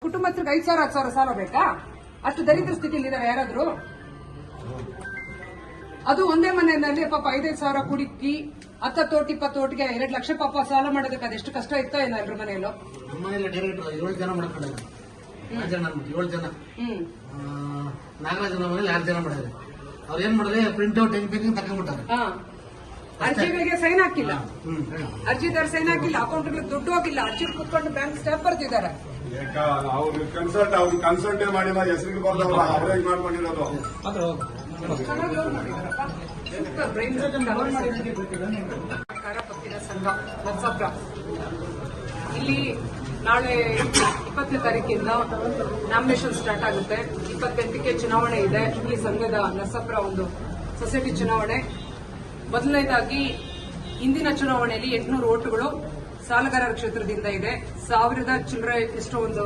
ಕುಟುಂಬಕ್ಕೆ 5,000 10,000 ಸಾಲ ಬೇಕಾ? ಅಷ್ಟು ದರಿದ್ರ ಸ್ಥಿತಿಯಲ್ಲಿ ಇದಾರೆ ಯಾರಾದ್ರೂ? ಅದು ಒಂದೇ ಮನೆಯಲ್ಲಿ ಪಾಪ 5,000 ಸಾವಿರ ಕುಡಿಕ್ಕಿ 10 ಓಟ್ 20 ಓಟ್ಗೆ 2 ಲಕ್ಷ ಪಾಪ ಸಾಲ ಮಾಡೋದಕ್ಕೆ ಅದೆಷ್ಟು ಕಷ್ಟ ಇತ್ತೋ ಏನೋ ಎಲ್ಲರ ಮನೆಯಲ್ಲೂ. ನಮ್ಮ ಮನೆಯಲ್ಲಿ ಡೈರೆಕ್ಟ್ 7 ಜನ ಮಾಡ್ಕೊಂಡಿದ್ದಾರೆ. 7 ಜನ ನಾಗರಾಜನ ಮನೇಲಿ 6 ಜನ ಮಾಡಿದ್ದಾರೆ. ಅವ್ರು ಏನ್ ಮಾಡಿದ್ರೆ ಪ್ರಿಂಟ್ ಔಟ್ ಹೆಂಗ್ ಬೇಕು ತಗೊಂಡ್ಬಿಟ್ಟಾರೆ. ಅರ್ಜಿಗಳಿಗೆ ಸೈನ್ ಹಾಕಿಲ್ಲ, ಅರ್ಜಿದಾರ ಸೈನ್ ಹಾಕಿಲ್ಲ, ಅಕೌಂಟ್ಗಳಿಗೆ ದುಡ್ಡು ಹೋಗಿಲ್ಲ, ಅರ್ಜಿ ಕುತ್ಕೊಂಡು ಬ್ಯಾಂಕ್ ಸ್ಟಾಫ್ ಬರ್ತಿದ್ದಾರೆ. ಕನ್ಸಲ್ಟ್ ಮಾಡಿಲ್ಲ, ಹೆಸರಿಗೆ ಬರ್ದವ್ರು ಅವರೇ ಮಾಡ್ಕೊಂಡಿರೋದು. ಸಂಘ ನರಸಾಪುರ ಇಲ್ಲಿ ನಾಳೆ 20ನೇ ತಾರೀಕಿಂದ ನಾಮಿನೇಷನ್ ಸ್ಟಾರ್ಟ್ ಆಗುತ್ತೆ. 28ಕ್ಕೆ ಚುನಾವಣೆ ಇದೆ. ಈ ಸಂಘದ ನರಸಾಪುರ ಒಂದು ಸೊಸೈಟಿ ಚುನಾವಣೆ. ಮೊದಲನೇದಾಗಿ ಇಂದಿನ ಚುನಾವಣೆಯಲ್ಲಿ 800 ಓಟುಗಳು ಸಾಲಗಾರರ ಕ್ಷೇತ್ರದಿಂದ ಇದೆ. 1000 ಚಿಲ್ಲರೆ ಎಷ್ಟೋ ಒಂದು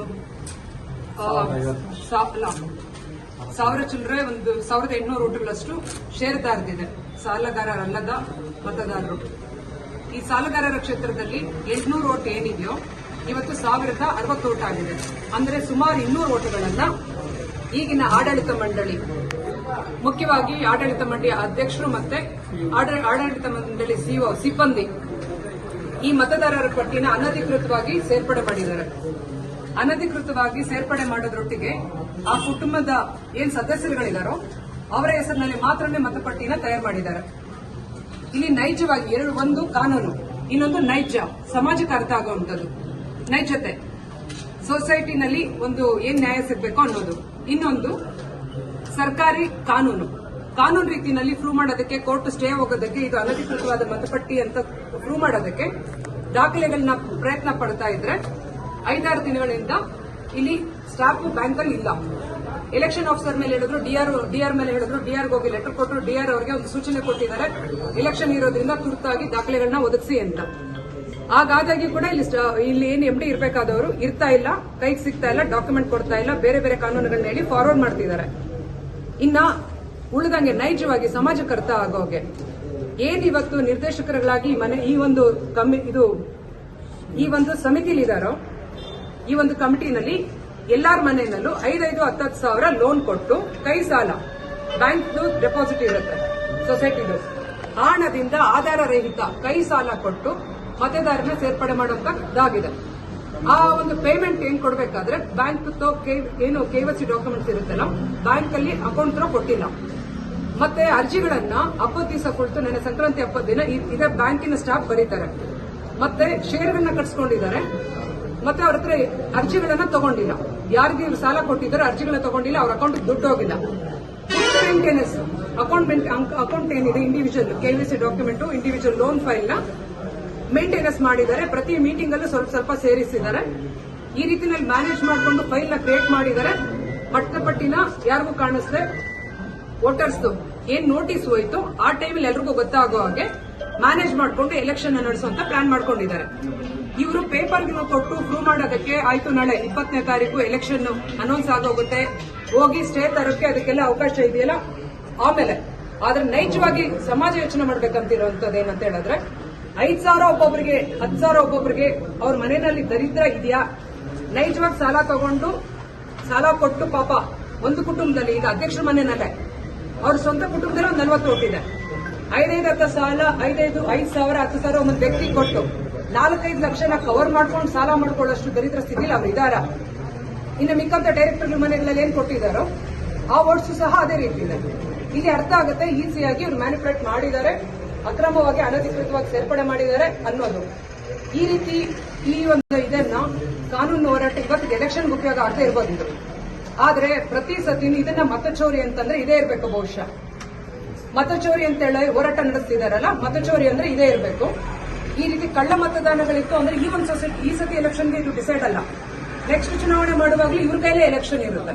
1000 ಚಿಲ್ಲರೆ ಒಂದು 1800 ಓಟುಗಳಷ್ಟು ಷೇರುದಾರದಿದೆ, ಸಾಲಗಾರರಲ್ಲದ ಮತದಾರರು. ಈ ಸಾಲಗಾರರ ಕ್ಷೇತ್ರದಲ್ಲಿ 800 ಓಟ್ ಏನಿದೆಯೋ ಇವತ್ತು 1060 ಓಟ್ ಆಗಿದೆ. ಅಂದ್ರೆ ಸುಮಾರು 200 ಓಟುಗಳನ್ನ ಈಗಿನ ಆಡಳಿತ ಮಂಡಳಿ, ಮುಖ್ಯವಾಗಿ ಆಡಳಿತ ಮಂಡಳಿಯ ಅಧ್ಯಕ್ಷರು ಮತ್ತೆ ಆಡಳಿತ ಮಂಡಳಿ ಸಿಬ್ಬಂದಿ ಈ ಮತದಾರರ ಪಟ್ಟಿನ ಅನಧಿಕೃತವಾಗಿ ಸೇರ್ಪಡೆ ಮಾಡಿದ್ದಾರೆ. ಅನಧಿಕೃತವಾಗಿ ಸೇರ್ಪಡೆ ಮಾಡೋದ್ರೊಟ್ಟಿಗೆ ಆ ಕುಟುಂಬದ ಏನ್ ಸದಸ್ಯರುಗಳಿದಾರೋ ಅವರ ಹೆಸರಿನಲ್ಲಿ ಮಾತ್ರನೇ ಮತಪಟ್ಟಿನ ತಯಾರು ಮಾಡಿದ್ದಾರೆ. ಇಲ್ಲಿ ನೈಜವಾಗಿ ಒಂದು ಕಾನೂನು, ಇನ್ನೊಂದು ನೈಜ, ಸಮಾಜಕ್ಕೆ ಅರ್ಥ ಆಗುವಂಥದ್ದು ನೈಜತೆ, ಸೊಸೈಟಿನಲ್ಲಿ ಒಂದು ಏನ್ ನ್ಯಾಯ ಸಿಗಬೇಕು ಅನ್ನೋದು. ಇನ್ನೊಂದು ಸರ್ಕಾರಿ ಕಾನೂನು ರೀತಿಯಲ್ಲಿ ಪ್ರೂವ್ ಮಾಡೋದಕ್ಕೆ, ಕೋರ್ಟ್ ಸ್ಟೇ ಹೋಗೋದಕ್ಕೆ, ಇದು ಅನಧಿಕೃತವಾದ ಮತಪಟ್ಟಿ ಅಂತ ಪ್ರೂವ್ ಮಾಡೋದಕ್ಕೆ ದಾಖಲೆಗಳನ್ನ ಪ್ರಯತ್ನ ಪಡ್ತಾ ಇದ್ರೆ 5-6 ದಿನಗಳಿಂದ ಇಲ್ಲಿ ಸ್ಟಾಫ್ ಬ್ಯಾಂಕಲ್ಲಿ ಇಲ್ಲ. ಎಲೆಕ್ಷನ್ ಆಫೀಸರ್ ಮೇಲೆ ಹೇಳಿದ್ರು, ಡಿಆರ್ ಮೇಲೆ ಹೇಳಿದ್ರು, ಡಿಆರ್ಗೆ ಹೋಗಿ ಲೆಟರ್ ಕೊಟ್ಟರು. ಡಿಆರ್ ಅವರಿಗೆ ಒಂದು ಸೂಚನೆ ಕೊಟ್ಟಿದ್ದಾರೆ, ಎಲೆಕ್ಷನ್ ಇರೋದ್ರಿಂದ ತುರ್ತಾಗಿ ದಾಖಲೆಗಳನ್ನ ಒದಗಿಸಿ ಅಂತ. ಹಾಗಾದಾಗಿ ಕೂಡ ಇಲ್ಲಿ ಏನು ಎಂಡಿ ಇರಬೇಕಾದವರು ಇರ್ತಾ ಇಲ್ಲ, ಕೈಗೆ ಸಿಗ್ತಾ ಇಲ್ಲ, ಡಾಕ್ಯುಮೆಂಟ್ ಕೊಡ್ತಾ ಇಲ್ಲ, ಬೇರೆ ಬೇರೆ ಕಾನೂನುಗಳನ್ನ ಹೇಳಿ ಫಾರ್ವರ್ಡ್ ಮಾಡ್ತಿದ್ದಾರೆ. ಇನ್ನ ಉಳಿದಂಗೆ ನೈಜವಾಗಿ ಸಮಾಜಕ್ಕೆ ಅರ್ಥ ಆಗೋಗೆ ಏನಿವತ್ತು ನಿರ್ದೇಶಕರುಗಳಾಗಿ ಈ ಒಂದು ಸಮಿತಿಲಿದಾರೋ, ಈ ಒಂದು ಕಮಿಟಿನಲ್ಲಿ ಎಲ್ಲಾರ ಮನೆಯಲ್ಲೂ 5-10 ಸಾವಿರ ಲೋನ್ ಕೊಟ್ಟು ಕೈ ಸಾಲ, ಬ್ಯಾಂಕ್ ಡೆಪಾಸಿಟ್ ಇರುತ್ತೆ ಸೊಸೈಟಿದು, ಹಣದಿಂದ ಆಧಾರ ರಹಿತ ಕೈ ಸಾಲ ಕೊಟ್ಟು ಮತದಾರನ ಸೇರ್ಪಡೆ ಮಾಡೋದಾಗಿದೆ. ಆ ಒಂದು ಪೇಮೆಂಟ್ ಏನ್ ಕೊಡಬೇಕಾದ್ರೆ ಬ್ಯಾಂಕ್ ಏನು KYC ಡಾಕ್ಯುಮೆಂಟ್ಸ್ ಇರುತ್ತಲ್ಲ, ಬ್ಯಾಂಕ್ ಅಲ್ಲಿ ಅಕೌಂಟ್ ಕೊಟ್ಟಿಲ್ಲ. ಮತ್ತೆ ಅರ್ಜಿಗಳನ್ನ ಹಬ್ಬದ ದಿವಸ ಕೊಟ್ಟು, ನೆನೆ ಸಂಕ್ರಾಂತಿ ಹಬ್ಬದ ದಿನ ಇದೇ ಬ್ಯಾಂಕಿನ ಸ್ಟಾಫ್ ಬರೀತಾರೆ. ಮತ್ತೆ ಷೇರ್ಗಳನ್ನ ಕಟ್ಸ್ಕೊಂಡಿದ್ದಾರೆ. ಮತ್ತೆ ಅವ್ರ ಹತ್ರ ಅರ್ಜಿಗಳನ್ನ ತಗೊಂಡಿಲ್ಲ, ಯಾರಿಗೆ ಸಾಲ ಕೊಟ್ಟಿದ್ದಾರೆ ಅರ್ಜಿಗಳನ್ನ ತಗೊಂಡಿಲ್ಲ, ಅವ್ರ ಅಕೌಂಟ್ ದುಡ್ಡು ಹೋಗಿಲ್ಲ. ಮೇಂಟೆನೆನ್ಸ್ ಅಕೌಂಟ್ ಏನಿದೆ individual KYC document, individual loan file ನ ಮೇಂಟೆನೆನ್ಸ್ ಮಾಡಿದ್ದಾರೆ. ಪ್ರತಿ ಮೀಟಿಂಗ್ ಅಲ್ಲೂ ಸ್ವಲ್ಪ ಸೇರಿಸಿದ್ದಾರೆ. ಈ ರೀತಿಯಲ್ಲಿ ಮ್ಯಾನೇಜ್ ಮಾಡಿಕೊಂಡು ಫೈಲ್ ನ ಕ್ರಿಯೇಟ್ ಮಾಡಿದ್ದಾರೆ. ಮತಪಟ್ಟಿನ ಯಾರಿಗೂ ಕಾಣಿಸದೆ ವೋಟರ್ಸ್ ಏನ್ ನೋಟಿಸ್ ಹೋಯ್ತು ಆ ಟೈಮಲ್ಲಿ ಎಲ್ರಿಗೂ ಗೊತ್ತಾಗೋ ಹಾಗೆ ಮ್ಯಾನೇಜ್ ಮಾಡಿಕೊಂಡು ಎಲೆಕ್ಷನ್ ನಡೆಸುವಂತ ಪ್ಲಾನ್ ಮಾಡ್ಕೊಂಡಿದ್ದಾರೆ. ಇವರು ಪೇಪರ್ ಕೊಟ್ಟು ಪ್ರೂವ್ ಮಾಡೋದಕ್ಕೆ ಆಯ್ತು, ನಾಳೆ 20ನೇ ತಾರೀಕು ಎಲೆಕ್ಷನ್ ಅನೌನ್ಸ್ ಆಗೋಗುತ್ತೆ, ಹೋಗಿ ಸ್ಟೇ ತರಕ್ಕೆ ಅದಕ್ಕೆಲ್ಲ ಅವಕಾಶ ಇದೆಯಲ್ಲ ಆಮೇಲೆ. ಆದ್ರೆ ನೈಜವಾಗಿ ಸಮಾಜ ಯೋಚನೆ ಮಾಡ್ಬೇಕಂತಿರೋಂಥದ್ದು ಏನಂತ ಹೇಳಿದ್ರೆ 5,000 ಒಬ್ಬೊಬ್ಬರಿಗೆ, 10,000 ಒಬ್ಬೊಬ್ಬರಿಗೆ ಅವ್ರ ಮನೆಯಲ್ಲಿ ದರಿದ್ರ ಇದೆಯಾ? ನೈಜವಾಗಿ ಸಾಲ ತಗೊಂಡು ಸಾಲ ಕೊಟ್ಟು ಪಾಪ ಒಂದು ಕುಟುಂಬದಲ್ಲಿ, ಈಗ ಅಧ್ಯಕ್ಷರ ಮನೆಯಲ್ಲೇ ಅವ್ರ ಸ್ವಂತ ಕುಟುಂಬದಲ್ಲಿ ಒಂದು 40 ಓಟ್ ಇದೆ. 5-10 ಸಾಲ, 5,000 10,000 ಒಂದು ವ್ಯಕ್ತಿ ಕೊಟ್ಟು 4-5 ಲಕ್ಷನ ಕವರ್ ಮಾಡ್ಕೊಂಡು ಸಾಲ ಮಾಡ್ಕೊಳ್ಳೋಷ್ಟು ದರಿದ್ರ ಸ್ಥಿತಿಲಿ ಅವ್ರು ಇದಾರ. ಇನ್ನು ಮಿಕ್ಕಂತ ಡೈರೆಕ್ಟರ್ ಮನೆಗಳಲ್ಲಿ ಏನ್ ಕೊಟ್ಟಿದ್ದಾರೋ ಆ ಓಟ್ಸ್ ಸಹ ಅದೇ ರೀತಿ ಇದೆ. ಇಲ್ಲಿ ಅರ್ಥ ಆಗುತ್ತೆ ಈಸಿಯಾಗಿ ಇವ್ರು ಮ್ಯಾನಿಪುಲೇಟ್ ಮಾಡಿದ್ದಾರೆ, ಅಕ್ರಮವಾಗಿ ಅನಧಿಕೃತವಾಗಿ ಸೇರ್ಪಡೆ ಮಾಡಿದ್ದಾರೆ ಅನ್ನೋದು. ಈ ರೀತಿ ಈ ಒಂದು ಇದನ್ನ ಕಾನೂನು ಹೋರಾಟ ಇವತ್ತಿಗೆ ಎಲೆಕ್ಷನ್ ಉಪಯೋಗ ಆಗ್ತಾ ಇರ್ಬೋದು ಇದು. ಆದ್ರೆ ಪ್ರತಿ ಸತಿ ಇದನ್ನ ಮತಚೋರಿ ಅಂತಂದ್ರೆ ಇದೇ ಇರಬೇಕು. ಬಹುಶಃ ಮತಚೋರಿ ಅಂತ ಹೇಳಿ ಹೋರಾಟ ನಡೆಸ್ತಿದಾರಲ್ಲ, ಮತಚೋರಿ ಅಂದ್ರೆ ಇದೇ ಇರಬೇಕು. ಈ ರೀತಿ ಕಳ್ಳ ಮತದಾನಗಳಿತ್ತು ಅಂದ್ರೆ ಈ ಒಂದು ಸೊಸೈಟಿ ಈ ಸತಿ ಎಲೆಕ್ಷನ್ಗೆ ಇದು ಡಿಸೈಡ್ ಅಲ್ಲ. ನೆಕ್ಸ್ಟ್ ಚುನಾವಣೆ ಮಾಡುವಾಗಲೂ ಇವ್ರ ಕೈಲೇ ಎಲೆಕ್ಷನ್ ಇರುತ್ತೆ.